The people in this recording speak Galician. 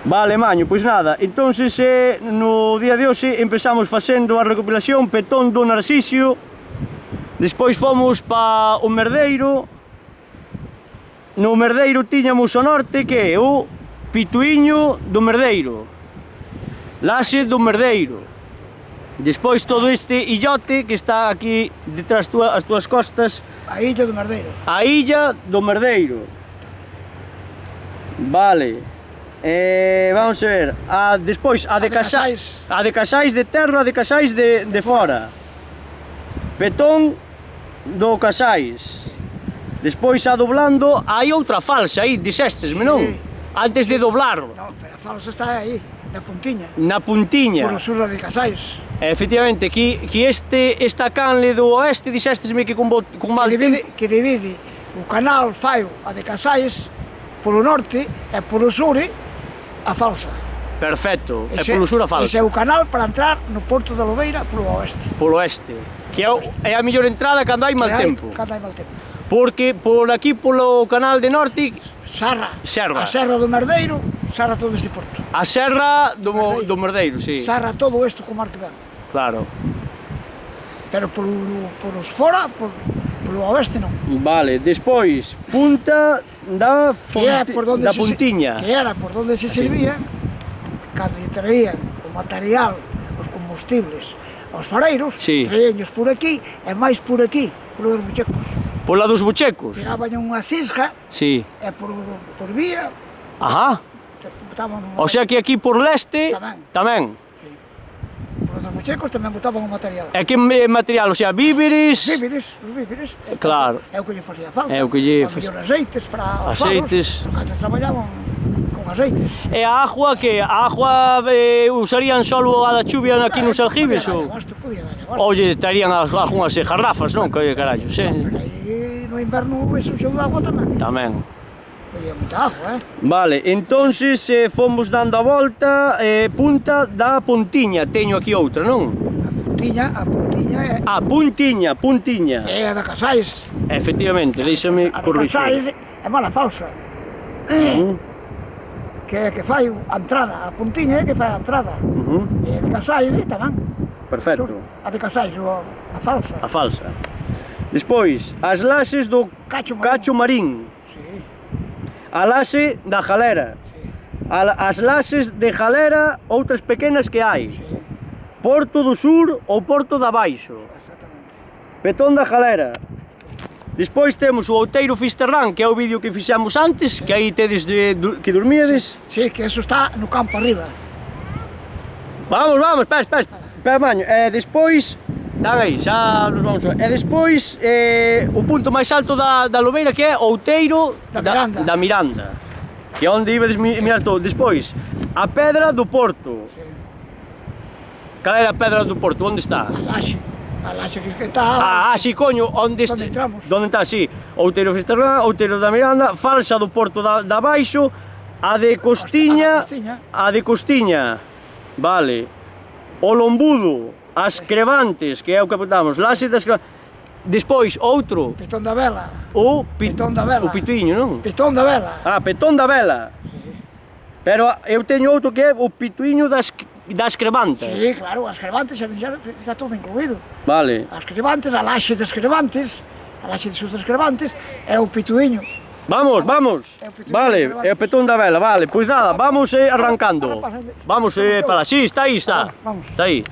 Vale, maño, pois nada, entonces no día de hoxe empezamos facendo a recopilación Petón do Narcisio. Despois fomos pa o Merdeiro. No Merdeiro tiñamos ao norte que é o Pituíño do Merdeiro, Laxe do Merdeiro. Despois todo este illote que está aquí detrás as túas costas, A illa do Merdeiro. a illa do Merdeiro. Vale. Vamos a ver, despois a de Casais, a de Casais de terra, a de Casais de fora. Petón do Casais. Despois a doblando, hai outra falsa aí, dixestesme, non? Antes de doblar. Non, pero a falsa está aí, na puntiña. Na puntiña. Por o sur da de Casais. Efectivamente, que esta canle do oeste dixestesme que con mal tempo. Que divide o canal Faio a de Casais polo norte e polo sur a falsa. Perfecto, é polo sur a falsa. Ese é o canal para entrar no Porto da Lobeira polo oeste. Polo oeste, que é a mellor entrada cando hai mal tempo. Cando hai mal tempo. Porque por aquí polo canal de norte Serra. Serra. A Serra do Merdeiro, serra todo este porto. A serra do Merdeiro, sí. Serra todo isto co mar que ven. Claro. Pero polos fora, polo oeste non. Vale, despois, punta da puntiña. Que era por donde se servía, cando lle traían o material, os combustibles, aos fareiros, traíanllos por aquí e máis por aquí, polo dos buchecos. Pola dos buchecos? Tiraban unha cisga e por vía. Ajá. O sea que aquí por leste tamén. Por os buchecos tamén botaban o material. E que material? O sea, víveres? Os víveres. Claro. É o que lle facía falta. É o que lle facía falta. Aceites para os faros, porque antes traballaban con aceites. E a agua que? A agua usarían solo a da chuvia aquí nos aljibes? Podía darlle abasto. Oye, traían algunhas garrafas, non? Que carallo, Pero aí no inverno ese xeo de agua tamén. Tamén. Podía moita agua, Vale, entonces fomos dando a volta, punta da Pontiña, teño aquí outra, non? A puntiña é... Puntiña. É a da Casais. Efectivamente, deixame corrixir. A da Casais é mala falsa. Que é que fai a entrada, a puntiña é que fai a entrada. E a de Casais tamén. Perfecto. A de Casais, a falsa. A falsa. Despois, as laxes do Cacho Marín. A laxe da Jalera. As laxes de Jalera, outras pequenas que hai. Porto do Sur ou Porto da Baixo. Petón da Jalera. Despois temos o Outeiro Fisterrán, que é o vídeo que fixemos antes, que aí tedes que dormíades. Sí, que eso está no campo arriba. Vamos, espera, maño. E despois, aí, xa nos vamos a ver. E despois, o punto máis alto da Lobeira, que é o Outeiro da Miranda. Que é onde ibades mirar todo. Despois, a Pedra do Porto. Cal era a Pedra do Porto? Onde está? A laxe que está... Sí, coño, onde entramos. Onde está, sí. Outeiro Fisterrán, Outeiro da Miranda, falsa do Porto da Baixo, a de Costiña, vale. O Lombudo, as Crevantes, que é o que apuntamos, laxe das Crevantes. Despois, outro. Petón da Vela. Petón da Vela. O Pituíño, non? Petón da Vela. Petón da Vela. Pero eu teño outro que é o Pituíño das Crevantes. Sí, claro, as Crevantes xa todo incluído. Vale. As Crevantes, a laxe das Crevantes, a laxe das Crevantes é o Pituíño. Vamos. Vale, é o Petón da Vela, vale. Pois nada, vamos arrancando. Vamos para... Sí, está aí, está. Vamos. Está aí.